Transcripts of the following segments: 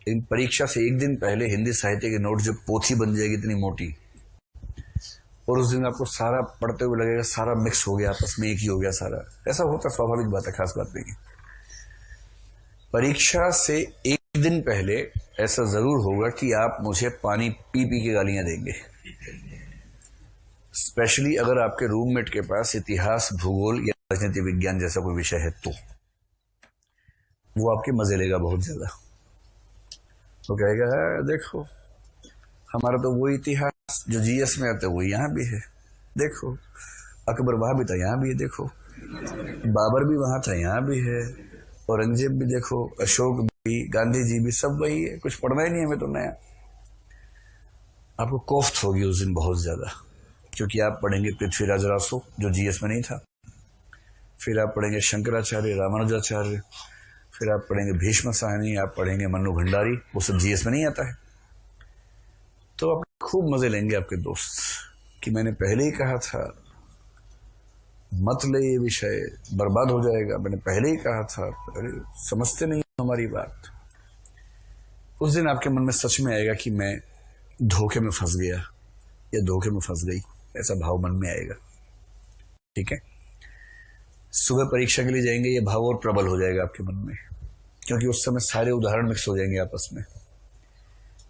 इन परीक्षा से एक दिन पहले हिंदी साहित्य के नोट जो पोथी बन जाएगी इतनी मोटी, और उस दिन आपको सारा पढ़ते हुए लगेगा सारा मिक्स हो गया, आपस में एक ही हो गया सारा। ऐसा होता, स्वाभाविक बात है, खास बात नहीं है। परीक्षा से एक दिन पहले ऐसा जरूर होगा कि आप मुझे पानी पी पी के गालियां देंगे, स्पेशली अगर आपके रूममेट के पास इतिहास, भूगोल या राजनीति विज्ञान जैसा कोई विषय है तो वो आपके मजे लेगा बहुत ज्यादा। तो कहेगा देखो हमारा तो वो इतिहास जो जीएस में आता है वो यहाँ भी है, देखो अकबर वहां भी था यहाँ भी है, देखो बाबर भी वहां था यहाँ भी है, औरंगजेब भी देखो, अशोक भी, गांधी जी भी, सब वही है, कुछ पढ़ना ही नहीं हमें तो नया। आपको कोफ्त होगी उस दिन बहुत ज्यादा, क्योंकि आप पढ़ेंगे पृथ्वीराज रासो जो जीएस में नहीं था, फिर आप पढ़ेंगे शंकराचार्य, रामानुजाचार्य, फिर आप पढ़ेंगे भीष्म साहनी, आप पढ़ेंगे मन्नू भंडारी, वो सब जीएस में नहीं आता है। तो आप खूब मजे लेंगे आपके दोस्त कि मैंने पहले ही कहा था मत ले ये विषय, बर्बाद हो जाएगा, मैंने पहले ही कहा था, अरे समझते नहीं हमारी बात। उस दिन आपके मन में सच में आएगा कि मैं धोखे में फंस गया या धोखे में फंस गई, ऐसा भाव मन में आएगा। ठीक है, सुबह परीक्षा के लिए जाएंगे, ये भाव और प्रबल हो जाएगा आपके मन में, क्योंकि उस समय सारे उदाहरण मिक्स हो जाएंगे आपस में।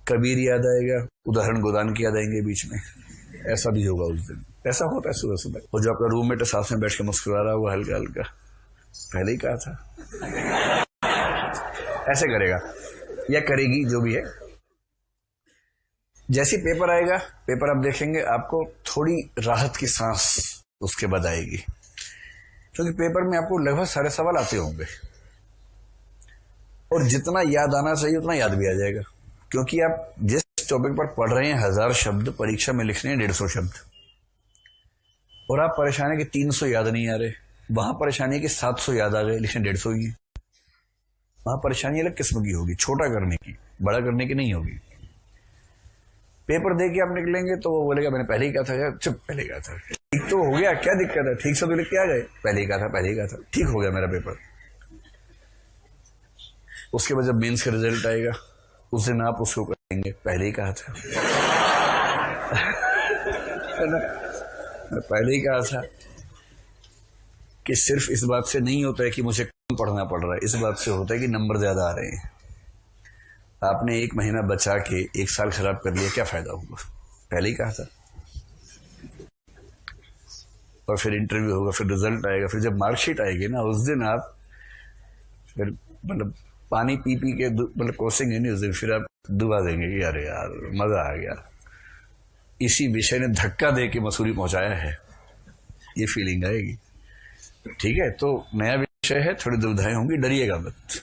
कबीर याद आएगा, उदाहरण गोदान की याद आएंगे बीच में, ऐसा भी होगा उस दिन। ऐसा होता है सुबह सुबह। और जो आपका रूममेट है साथ में बैठ के मुस्कुरा रहा होगा हल्का हल्का, पहले ही कहा था, ऐसे करेगा या करेगी जो भी है। जैसे पेपर आएगा, पेपर आप देखेंगे, आपको थोड़ी राहत की सांस उसके बाद आएगी, क्योंकि पेपर में आपको लगभग सारे सवाल आते होंगे और जितना याद आना चाहिए उतना याद भी आ जाएगा, क्योंकि आप जिस टॉपिक पर पढ़ रहे हैं 1000 शब्द परीक्षा में लिखने हैं 150 शब्द, और आप परेशान है कि 300 याद नहीं आ रहे, वहां परेशानी है कि 700 याद आ गए लिखने 150 ही है। वहां परेशानी अलग किस्म की होगी, छोटा करने की, बड़ा करने की नहीं होगी। पेपर दे के आप निकलेंगे तो वो बोलेगा मैंने पहले ही कहा था यार, चुप, पहले ही कहा था, ठीक तो हो गया, क्या दिक्कत है, ठीक से तो लिख के आ गए, पहले ही कहा था, पहले ही कहा था, ठीक हो गया मेरा पेपर। उसके बाद जब मेंस का रिजल्ट आएगा उस दिन आप उसको कहेंगे पहले ही कहा था है ना, पहले ही कहा था। कि सिर्फ इस बात से नहीं होता है कि मुझे कम पढ़ना पड़ रहा है, इस बात से होता है कि नंबर ज्यादा आ रहे हैं। आपने 1 महीना बचा के 1 साल खराब कर लिया, क्या फायदा होगा, पहले ही कहा था। और फिर इंटरव्यू होगा, फिर रिजल्ट आएगा, फिर जब मार्कशीट आएगी ना उस दिन आप फिर मतलब पानी पी पी के मतलब कोसेंगे नहीं उस दिन, फिर आप दुआ देंगे कि अरे यार मजा आ गया, इसी विषय ने धक्का दे के मसूरी पहुंचाया है, ये फीलिंग आएगी। ठीक है, तो नया विषय है, थोड़ी दुविधाएं होंगी, डरिएगा मत।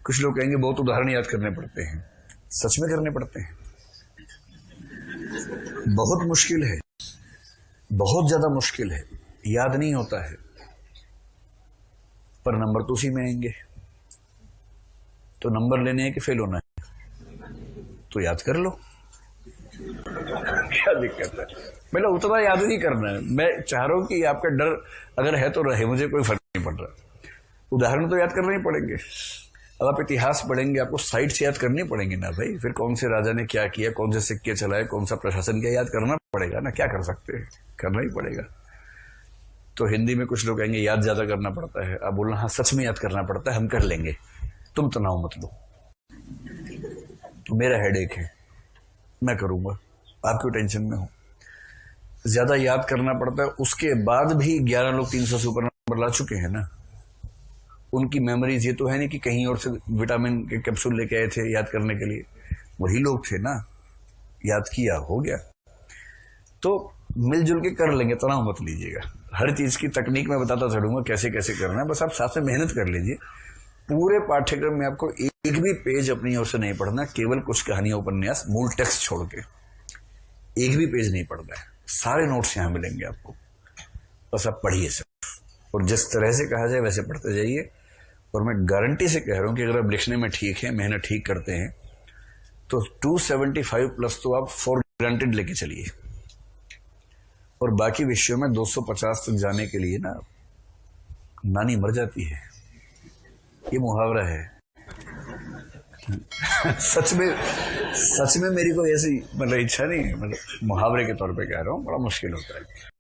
कुछ लोग कहेंगे बहुत उदाहरण याद करने पड़ते हैं, सच में करने पड़ते हैं, बहुत मुश्किल है, बहुत ज्यादा मुश्किल है, याद नहीं होता है, पर नंबर तो उसी में आएंगे। तो नंबर लेने हैं कि फेल होना है, तो याद कर लो, क्या दिक्कत है। मतलब उतना याद नहीं करना है, मैं चाह रहा हूं कि आपका डर अगर है तो रहे, मुझे कोई फर्क नहीं पड़ रहा। उदाहरण तो याद करने ही पड़ेंगे। अब आप इतिहास पढ़ेंगे, आपको साइट से याद करनी पड़ेंगे ना भाई, फिर कौन से राजा ने क्या किया, कौन से सिक्के चलाए, कौन सा प्रशासन किया, याद करना पड़ेगा ना, क्या कर सकते हैं, करना ही पड़ेगा। तो हिंदी में कुछ लोग कहेंगे याद ज्यादा करना पड़ता है, आप बोलना हाँ सच में याद करना पड़ता है, हम कर लेंगे, तुम तनाव मत लो, मेरा हेडेक है, मैं करूंगा, आप क्यों टेंशन में हो। ज्यादा याद करना पड़ता है, उसके बाद भी 11 लोग 300 से ऊपर नंबर ला चुके हैं ना, उनकी मेमोरीज ये तो है नहीं कि कहीं और से विटामिन के कैप्सूल लेके आए थे याद करने के लिए, वही लोग थे ना, याद किया हो गया। तो मिलजुल के कर लेंगे, तनाव मत लीजिएगा। हर चीज की तकनीक मैं बताता चलूंगा कैसे कैसे करना है, बस आप साथ में मेहनत कर लीजिए। पूरे पाठ्यक्रम में आपको एक भी पेज अपनी ओर से नहीं पढ़ना, केवल कुछ कहानियां, उपन्यास, मूल टेक्स्ट छोड़ के एक भी पेज नहीं पढ़ना है, सारे नोट्स यहां मिलेंगे आपको, बस आप पढ़िए सिर्फ, और जिस तरह से कहा जाए वैसे पढ़ते जाइए। और मैं गारंटी से कह रहा हूं कि अगर आप लिखने में ठीक है, मेहनत ठीक करते हैं, तो 275 प्लस तो आप फॉर ग्रांटेड लेके चलिए। और बाकी विषयों में 250 तक जाने के लिए ना नानी मर जाती है, ये मुहावरा है। सच में मेरी कोई ऐसी मतलब इच्छा नहीं है, मतलब मुहावरे के तौर पे कह रहा हूँ, बड़ा मुश्किल होता है।